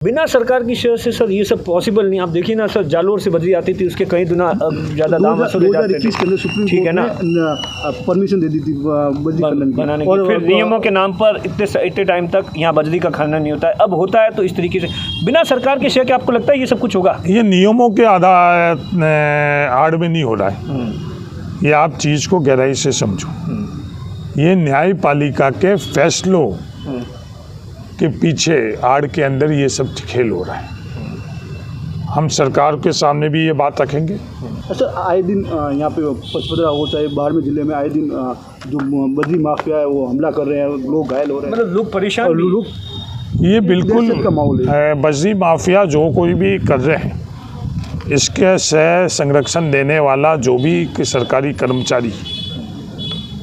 बिना सरकार की शेयर से सर ये सब पॉसिबल नहीं। आप देखिए ना सर, जालोर से बजरी आती थी, उसके कई गुना ज़्यादा दाम वसूले जाते थे। सुप्रीम कोर्ट ने परमिशन दे दी थी बजरी खनन बनाने की, फिर नियमों के नाम पर इतने टाइम तक यहाँ बजरी का खनन नहीं होता है। अब होता है तो इस तरीके से बिना सरकार के शेयर के आपको लगता है ये सब कुछ होगा? ये नियमों के आड़ में नहीं हो रहा है। ये आप चीज़ को गहराई से समझो। ये न्यायपालिका के फैसलों के पीछे आड़ के अंदर ये सब खेल हो रहा है। हम सरकार के सामने भी ये बात रखेंगे। अच्छा, आए दिन यहाँ पे पचपदरा हो चाहे बाड़मेर जिले में आए दिन जो बजरी माफिया है वो हमला कर रहे हैं, लोग घायल हो रहे हैं, मतलब लोग परेशान भी। लोग ये बिल्कुल का माहौल है। बजरी माफिया जो कोई भी कर रहे हैं, इसके से संरक्षण देने वाला जो भी सरकारी कर्मचारी,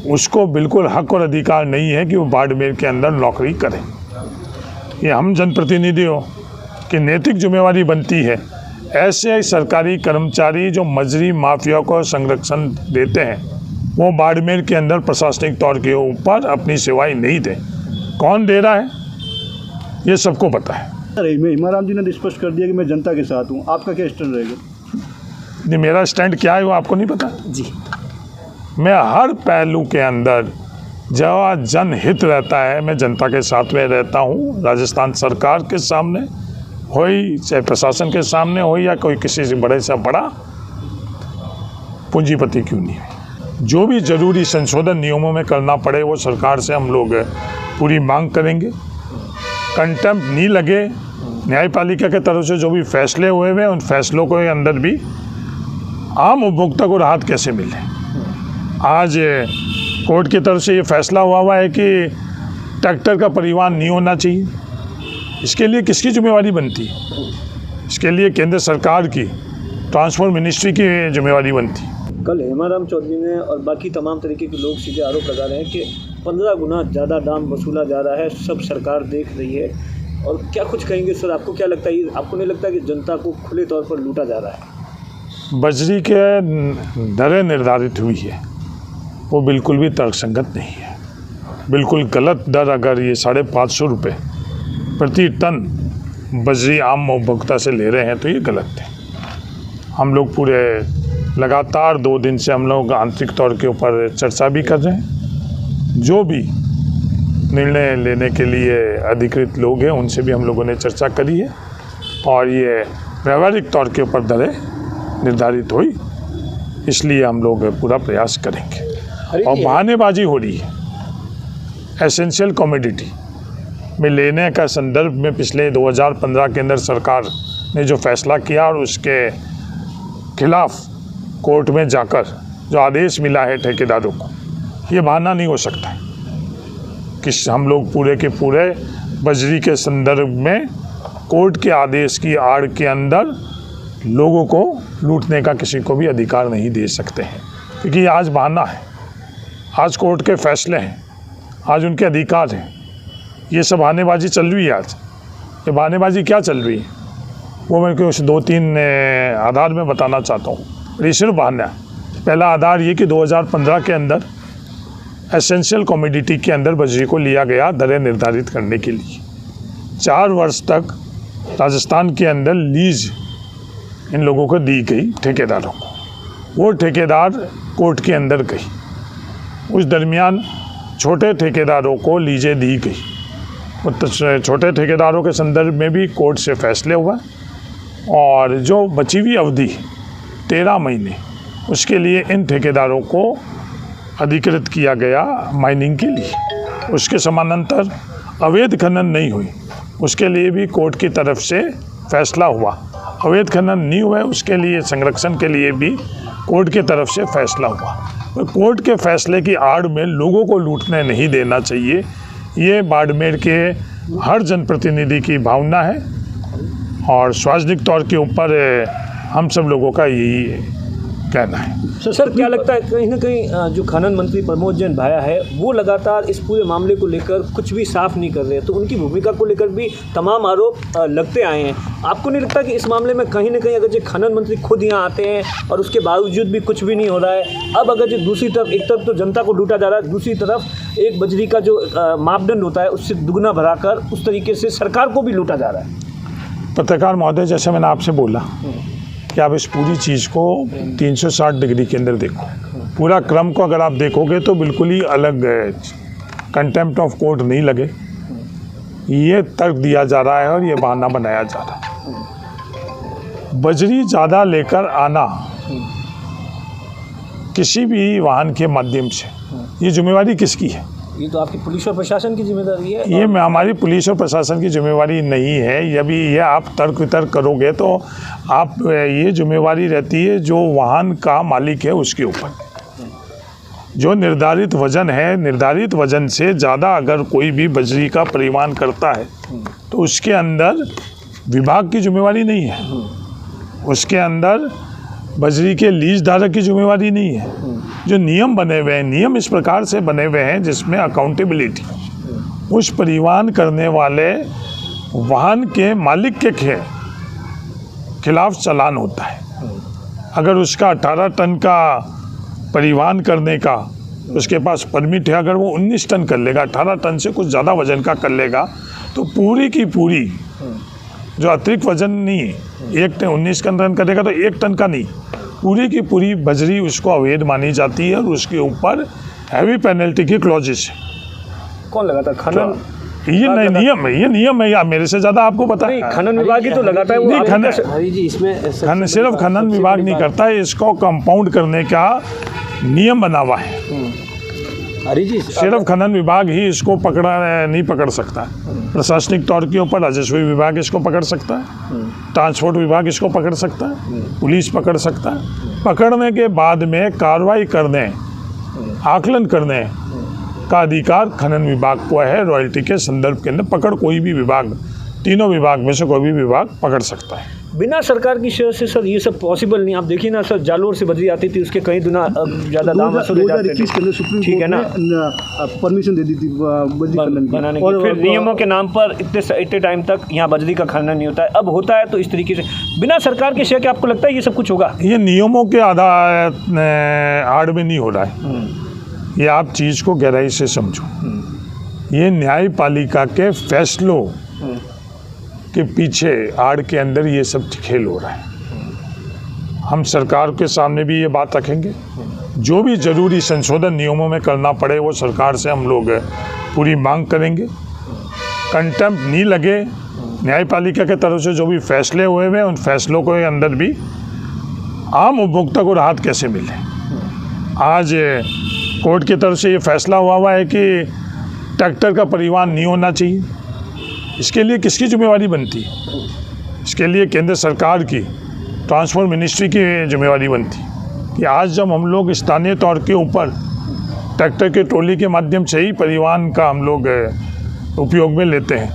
उसको बिल्कुल हक और अधिकार नहीं है कि वो बाड़मेर के अंदर नौकरी करें। ये हम जनप्रतिनिधियों की नैतिक जिम्मेवारी बनती है ऐसे सरकारी कर्मचारी जो बजरी माफिया को संरक्षण देते हैं, वो बाड़मेर के अंदर प्रशासनिक तौर के ऊपर अपनी सेवाएं नहीं दें। कौन दे रहा है ये सबको पता है। हिमाराम जी ने स्पष्ट कर दिया कि मैं जनता के साथ हूँ, आपका क्या स्टैंड रहेगा? नहीं, मेरा स्टैंड क्या है वो आपको नहीं पता जी। मैं हर पहलू के अंदर जहाँ जनहित रहता है, मैं जनता के साथ में रहता हूँ। राजस्थान सरकार के सामने हो, चाहे प्रशासन के सामने हो, या कोई किसी से बड़े से बड़ा पूंजीपति क्यों नहीं हो, जो भी जरूरी संशोधन नियमों में करना पड़े वो सरकार से हम लोग पूरी मांग करेंगे। कंटेम्प्ट नहीं लगे, न्यायपालिका के तरफ से जो भी फैसले हुए हैं उन फैसलों के अंदर भी आम उपभोक्ता को राहत कैसे मिले। आज कोर्ट की तरफ से ये फैसला हुआ है कि ट्रैक्टर का परिवहन नहीं होना चाहिए। इसके लिए किसकी जिम्मेवारी बनती है? इसके लिए केंद्र सरकार की, ट्रांसपोर्ट मिनिस्ट्री की जिम्मेवारी बनती है। कल हेमाराम चौधरी ने और बाकी तमाम तरीके के लोग सीधे आरोप लगा रहे हैं कि 15 गुना ज़्यादा दाम वसूला जा रहा है, सब सरकार देख रही है। और क्या कुछ कहेंगे सर? आपको क्या लगता है, आपको नहीं लगता कि जनता को खुले तौर पर लूटा जा रहा है? बजरी के दरें निर्धारित हुई है, वो बिल्कुल भी तर्कसंगत नहीं है। बिल्कुल गलत दर अगर ये 550 रुपये प्रति टन बजरी आम उपभोक्ता से ले रहे हैं तो ये गलत है। हम लोग पूरे लगातार 2 दिन से हम लोग आंतरिक तौर के ऊपर चर्चा भी कर रहे हैं। जो भी निर्णय लेने के लिए अधिकृत लोग हैं उनसे भी हम लोगों ने चर्चा करी है और ये व्यावहारिक तौर के ऊपर दरें निर्धारित हुई, इसलिए हम लोग पूरा प्रयास करेंगे। और बहानेबाजी हो रही है एसेंशियल कमोडिटी में लेने का संदर्भ में पिछले 2015 के अंदर सरकार ने जो फैसला किया और उसके खिलाफ कोर्ट में जाकर जो आदेश मिला है ठेकेदारों को, ये बहाना नहीं हो सकता है कि हम लोग पूरे के पूरे बजरी के संदर्भ में कोर्ट के आदेश की आड़ के अंदर लोगों को लूटने का किसी को भी अधिकार नहीं दे सकते हैं, क्योंकि ये आज बहाना है। आज कोर्ट के फैसले हैं, आज उनके अधिकार हैं। ये सब बहानेबाजी चल रही है। आज ये बहानेबाजी क्या चल रही है वो मैं कुछ 2-3 आधार में बताना चाहता हूँ। ये सिर्फ बहाना है। पहला आधार ये कि 2015 के अंदर एसेंशियल कमोडिटी के अंदर बजरी को लिया गया दरें निर्धारित करने के लिए। 4 वर्ष तक राजस्थान के अंदर लीज इन लोगों को दी गई, ठेकेदारों को। वो ठेकेदार कोर्ट के अंदर गई। उस दरमियान छोटे ठेकेदारों को लीजें दी गई। छोटे ठेकेदारों के संदर्भ में भी कोर्ट से फैसले हुआ और जो बची हुई अवधि 13 महीने, उसके लिए इन ठेकेदारों को अधिकृत किया गया माइनिंग के लिए। उसके समानांतर अवैध खनन नहीं हुई, उसके लिए भी कोर्ट की तरफ से फैसला हुआ। अवैध खनन नहीं हुआ, उसके लिए संरक्षण के लिए भी कोर्ट की तरफ से फैसला हुआ। कोर्ट के फैसले की आड़ में लोगों को लूटने नहीं देना चाहिए, ये बाड़मेर के हर जनप्रतिनिधि की भावना है और सार्वजनिक तौर के ऊपर हम सब लोगों का यही कहना है। सर क्या लगता है कहीं ना कहीं जो खनन मंत्री प्रमोद जैन भाया है वो लगातार इस पूरे मामले को लेकर कुछ भी साफ नहीं कर रहे, तो उनकी भूमिका को लेकर भी तमाम आरोप लगते आए हैं। आपको नहीं लगता कि इस मामले में कहीं ना कहीं अगर जो खनन मंत्री खुद यहाँ आते हैं और उसके बावजूद भी कुछ भी नहीं हो रहा है, अब अगर जो दूसरी तरफ, एक तरफ तो जनता को लूटा जा रहा है, दूसरी तरफ एक बजरी का जो मापदंड होता है उससे दुगना भराकर उस तरीके से सरकार को भी लूटा जा रहा है? पत्रकार महोदय, जैसे मैंने आपसे बोला कि आप इस पूरी चीज़ को 360 डिग्री के अंदर देखो। पूरा क्रम को अगर आप देखोगे तो बिल्कुल ही अलग है। कंटेम्प्ट ऑफ कोर्ट नहीं लगे, ये तर्क दिया जा रहा है और ये बहाना बनाया जा रहा है। बजरी ज़्यादा लेकर आना किसी भी वाहन के माध्यम से, ये जिम्मेवारी किसकी है? ये तो आपकी पुलिस और प्रशासन की जिम्मेदारी है। ये हमारी पुलिस और प्रशासन की जिम्मेवारी नहीं है। ये आप तर्क वितर्क करोगे तो आप ये जिम्मेवारी रहती है जो वाहन का मालिक है उसके ऊपर। जो निर्धारित वजन है, निर्धारित वजन से ज़्यादा अगर कोई भी बजरी का परिवहन करता है तो उसके अंदर विभाग की जिम्मेवारी नहीं है, उसके अंदर बजरी के लीज धारक की जिम्मेवारी नहीं है। जो नियम बने हुए हैं, नियम इस प्रकार से बने हुए हैं जिसमें अकाउंटेबिलिटी उस परिवहन करने वाले वाहन के मालिक के खिलाफ चालान होता है। अगर उसका 18 टन का परिवहन करने का उसके पास परमिट है, अगर वो 19 टन कर लेगा, 18 टन से कुछ ज़्यादा वजन का कर लेगा, तो पूरी की पूरी जो अतिरिक्त वजन नहीं है, 19 टन करेगा तो 1 टन का नहीं, पूरी की पूरी बजरी उसको अवैध मानी जाती है और उसके ऊपर हैवी पेनल्टी की क्लॉजेस है। कौन लगाता है? खनन ये नहीं नियम है, ये नियम है। या मेरे से ज़्यादा आपको पता है? खनन विभाग ही तो लगाता है। नहीं, हरी जी इसमें सिर्फ खनन विभाग नहीं करता है, इसको कंपाउंड करने का नियम बना हुआ है। हरी जी सिर्फ खनन विभाग ही इसको नहीं पकड़ सकता है। प्रशासनिक तौर के ऊपर राजस्व विभाग इसको पकड़ सकता है, ट्रांसपोर्ट विभाग इसको पकड़ सकता है, पुलिस पकड़ सकता है। पकड़ने के बाद में कार्रवाई करने, आकलन करने का अधिकार खनन विभाग को है। रॉयल्टी के संदर्भ के अंदर पकड़ कोई भी विभाग, तीनों विभाग में से कोई भी विभाग पकड़ सकता है। बिना सरकार की शेयर से सर ये सब पॉसिबल नहीं। आप देखिए ना सर, जालोर से बजरी आती थी, उसके कई गुना ज़्यादा दाम वसूले जाते थे। 2021 के अंदर सुप्रीम ठीक है कोर्ट ने परमिशन दे दी थी बजरी खनन की। बनाने की। फिर नियमों के नाम पर इतने टाइम तक यहाँ बजरी का खनन नहीं होता है। अब होता है तो इस तरीके से बिना सरकार के शेयर के आपको लगता है ये सब कुछ होगा? ये नियमों के आड़ में नहीं हो रहा है। ये आप चीज़ को गहराई से समझो। ये न्यायपालिका के फैसलों के पीछे आड़ के अंदर ये सब खेल हो रहा है। हम सरकार के सामने भी ये बात रखेंगे, जो भी ज़रूरी संशोधन नियमों में करना पड़े वो सरकार से हम लोग पूरी मांग करेंगे। कंटेम्प्ट नहीं लगे, न्यायपालिका के तरफ से जो भी फैसले हुए हैं उन फैसलों के अंदर भी आम उपभोक्ता को राहत कैसे मिले। आज कोर्ट की तरफ से ये फैसला हुआ है कि ट्रैक्टर का परिवहन नहीं होना चाहिए। इसके लिए किसकी जिम्मेवारी बनती है? इसके लिए केंद्र सरकार की, ट्रांसपोर्ट मिनिस्ट्री की जिम्मेवारी बनती है कि आज जब हम लोग स्थानीय तौर के ऊपर ट्रैक्टर के ट्रॉली के माध्यम से ही परिवहन का हम लोग उपयोग में लेते हैं,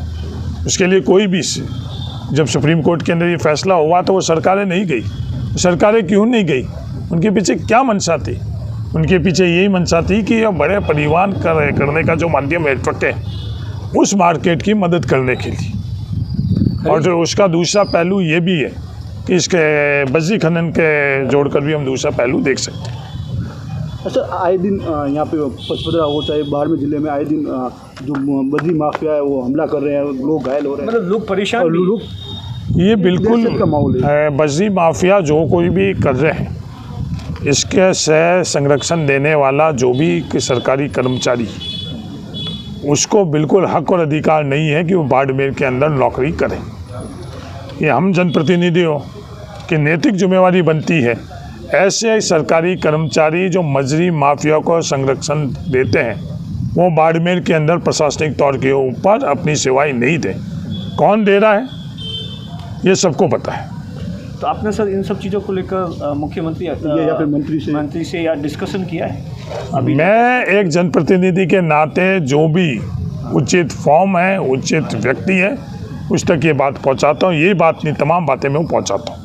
उसके लिए कोई भी जब सुप्रीम कोर्ट के अंदर ये फैसला हुआ तो वो सरकारें नहीं गई। सरकारें क्यों नहीं गई? उनके पीछे क्या मंशा थी? उनके पीछे यही मंशा थी कि ये बड़े परिवहन करने का जो माध्यम है ट्रक है, उस मार्केट की मदद करने के लिए। और जो उसका दूसरा पहलू ये भी है कि इसके बजरी खनन के जोड़कर भी हम दूसरा पहलू देख सकते हैं। अच्छा, आए दिन यहाँ पे पचपदरा हो चाहे बाड़मेर जिले में आए दिन जो बजरी माफिया है वो हमला कर रहे हैं, लोग घायल हो रहे हैं, मतलब लोग परेशान और भी। लोग ये बिल्कुल दहशत का माहौल है। बजरी माफिया जो कोई भी कर रहे हैं, इसके से संरक्षण देने वाला जो भी सरकारी कर्मचारी, उसको बिल्कुल हक और अधिकार नहीं है कि वो बाड़मेर के अंदर नौकरी करें। ये हम जनप्रतिनिधियों की नैतिक जिम्मेवारी बनती है ऐसे सरकारी कर्मचारी जो बजरी माफिया को संरक्षण देते हैं वो बाड़मेर के अंदर प्रशासनिक तौर के ऊपर अपनी सेवाएं नहीं दें। कौन दे रहा है ये सबको पता है। तो आपने सर इन सब चीज़ों को लेकर मुख्यमंत्री या फिर मंत्री से या डिस्कशन किया है? अभी मैं एक जनप्रतिनिधि के नाते जो भी उचित फॉर्म है, उचित व्यक्ति है, उस तक ये बात पहुंचाता हूँ। ये बात नहीं, तमाम बातें मैं पहुंचाता हूँ।